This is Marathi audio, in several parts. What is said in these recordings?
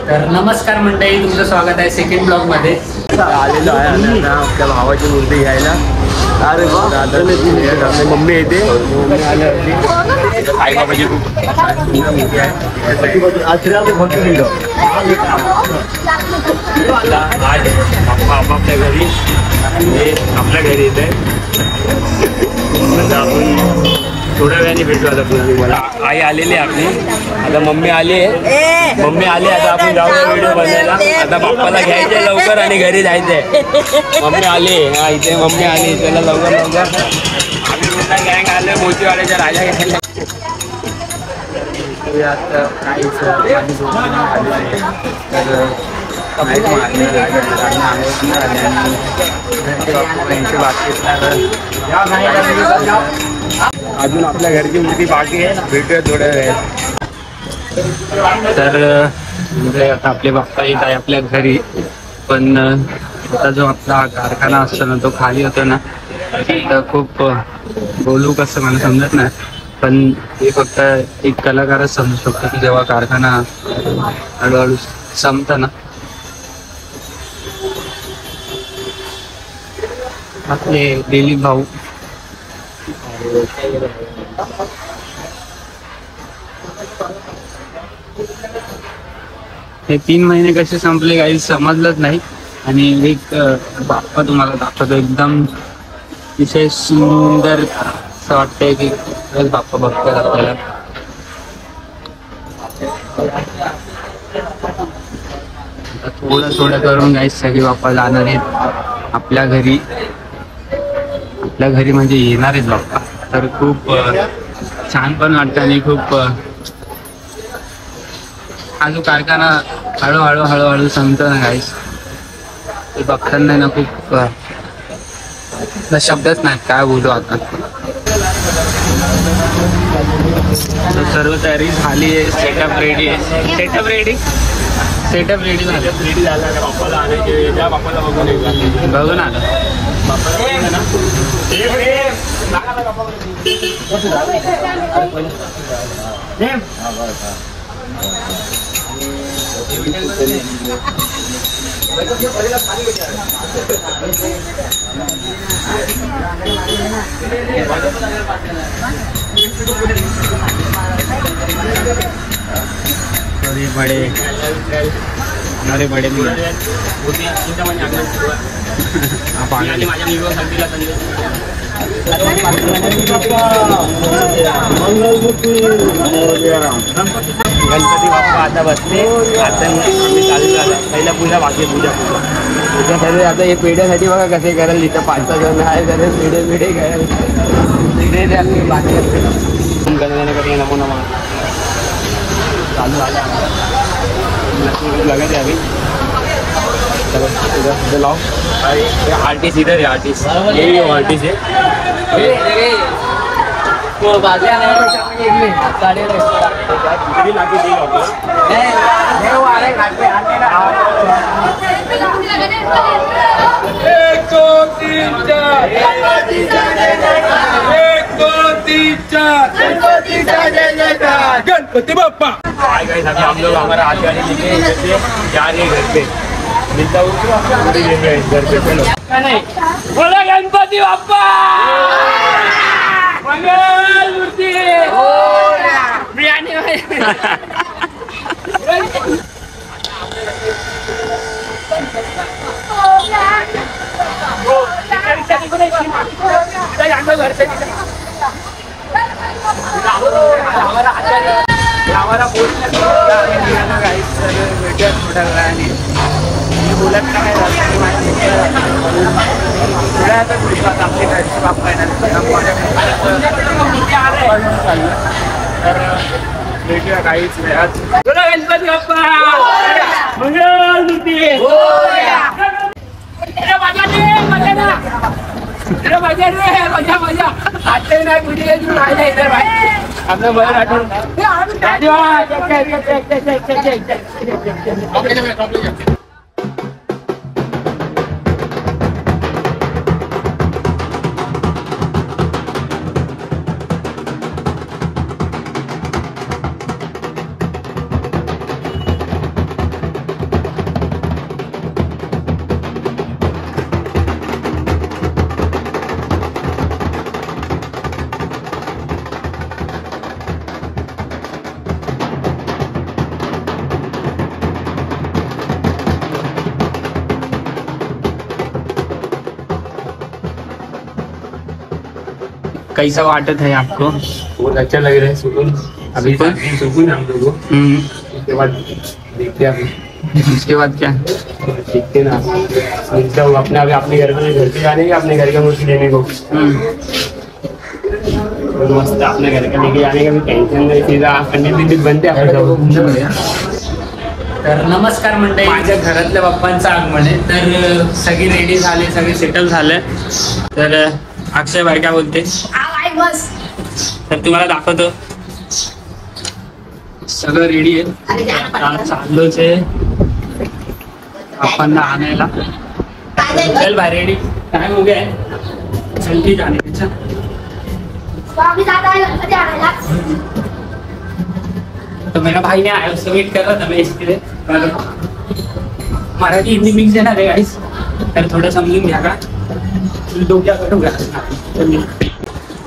तर नमस्कार मंडळी, तुमचं स्वागत आहे सेकंड ब्लॉग मध्ये. आलेलो आहे आपल्या भावाची मूर्ती घ्यायला. अरे मम्मी येते, आई बाबाची मूर्ती आहे. आज आपापल्या घरी आपल्या घरी येते. आपण थोड्या वेळाने भेटू. आता मला आई आलेली आहे आपली, आता मम्मी आली आहे. आता आपण जाऊया व्हिडिओ बनायला. आता बाप्पाला घ्यायचंय लवकर आणि घरी जायचंय. मम्मी आली, हा इथे मम्मी आली. त्याला लवकर आम्ही पुन्हा गँग आलोय मोतीवाड्याच्या राजा घ्यायला. आता काहीच अजून आपल्या घरची मूर्ती बाकी आहे. भेटूया थोड्या वेळात. तर म्हणजे आता आपले बाप्पा येत आहे आपल्या घरी. पण आता जो आपला कारखाना असतो ना, तो खाली होतो ना, तर खूप बोलू कसं मला समजत नाही. पण हे फक्त एक कलाकारच समजू शकतो की जेव्हा कारखाना हळूहळू संपतं ना. आपले दिलीप भाऊ हे 3 महिने कसे संपले काही समजलंच नाही. आणि एक बाप्पा तुम्हाला दाखवतो, एकदम विशेष सुंदर असं वाटतंय की बाप्पा बघतात आपल्याला. थोडं करून गाईस सगळे बाप्पा जाणार आहेत आपल्या घरी. आपल्या घरी म्हणजे येणार आहेत बाप्पा. तर खूप छान पण वाटतं आणि खूप हा जो कारखाना हळूहळू संपतो ना गाईस, ते बघताना ना खूप शब्दच नाहीत काय बोलू आता. सर्व तयारी झाली आहे. सेटअप रेडी आहे. सेटअप रेडी झाला. बाप्पाला आणायचे, त्या बाप्पाला बघून आलं. बड़े बड़े गणपती बाप्पा आता बसले. आता आम्ही चालू झाला. पहिला पूजा बाकी पूजासाठी. आता हे पेढ्यासाठी बघा कसे करायला. इथं 5-6 जण आहे. तर पेढे करायला बाकी गणगणपती नमो नमः चालू झालं. लगत आहे अभी लाओ. आर्टिस्ट इधर है. आर्टिस्ट यही है. आर्टिस्ट है. गणपति बाप्पा अभी हम लोग हमारा आगे वाले लेके जा रहे हैं घर पे. मिलता हूँ घर पे. चलो बोला गणपति बाप्पा मंगल मूर्ति बिरयानी हमारा बोलत काय भेटूया काहीच वेळात. गणपती बाप्पा मंगलमूर्ती. मजा आते नाही पुढे राहिला इधर भाई. आपलं बरं आठवण. कैसा वाटत है आपको? बहुत अच्छा लग रहा है, सुकून। अभी सुकून हम लोग को। उसके बाद देखते हैं अभी। उसके बाद क्या? देखते ना, मिलता हूँ अपने घर पे जाने के, अपने घर का मूर्ति लेने को। मस्त अपने घर का लेके जाने का भी टेंशन नाही, सीधा पंडित बनते आपण। तर नमस्कार मंडळी, माझ्या घरातल्या बाप्पांचं आगमन आहे. तर सगळी रेडी झाले, सगळे सेटल झाले. तर अक्षय भाई काय बोलते? तर तुम्हाला दाखवतो, सगळं रेडी आहे, चाललोच आहे बाप्पांना आणायला. चल भाई रेडी, टाइम हो गया है, चल ठीक आहे. तो मेरा भाई ने आया, उससे वेट कर रहा था मैं इसके लिए. मराठी हिंदी मिक्स आहे ना रे गाईस, तर थोडं समजून घ्या का, डोक्याकडे उघडा.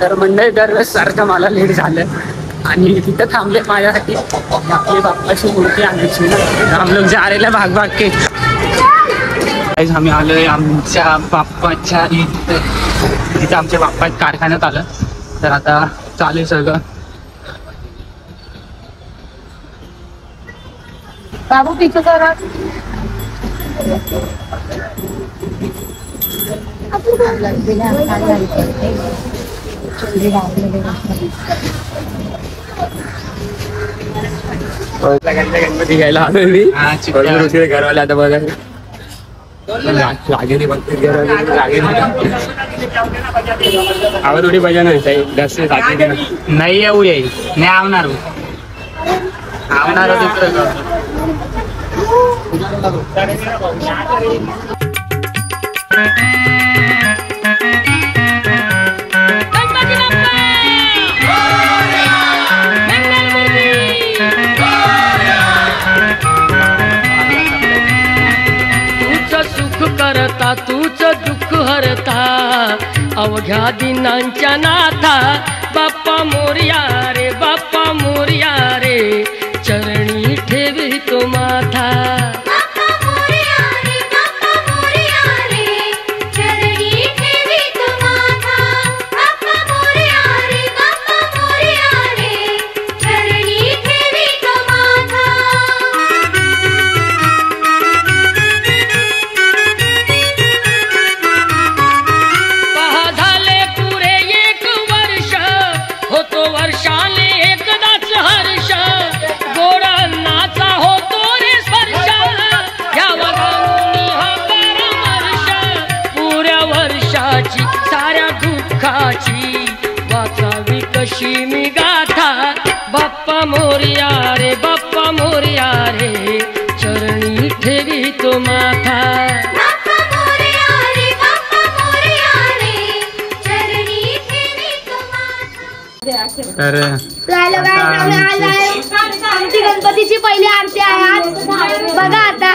तर मंडळी दरवेळेस सारखं मला लेट झालं आणि तिथं थांबले माझ्यासाठी आपली बाप्पाची मूर्ती आणायची ना. हम लोग जा रहे भाग भाग के. आम्ही आलोय आमच्या बाप्पाच्या तिथं आमच्या बाप्पा कारखान्यात आलं. तर आता चालेल सगळं. बाबू पीछे करा. गणपती घ्यायला आलोय मी. घरवाले आता बघा लागे बघते आवाज थोडी बजा नाही जास्त नाही येऊ येईल नाही आवणार करता तूच दुःख हरता अवघ्या दिनांच्या नाथा. बाप्पा मोरया रे, बाप्पा मोरया रे, चरणी ठेवी तो माथा. साऱ्या दुःखाची वाचावी कशी मी गाथा. बाप्पा मोरया रे, बाप्पा मोरया रे, चरणी ठेवी तो माथा. तर आमची गणपतीची पहिली आरती आहे आज. बघा आता.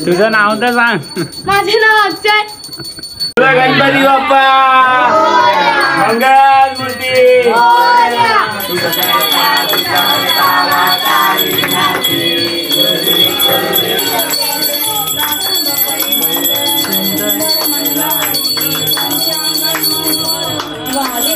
तुझं नाव तर सांग. माझं नाव अक्षय. गणपती बाप्पा मंगल मूर्ती. वाटे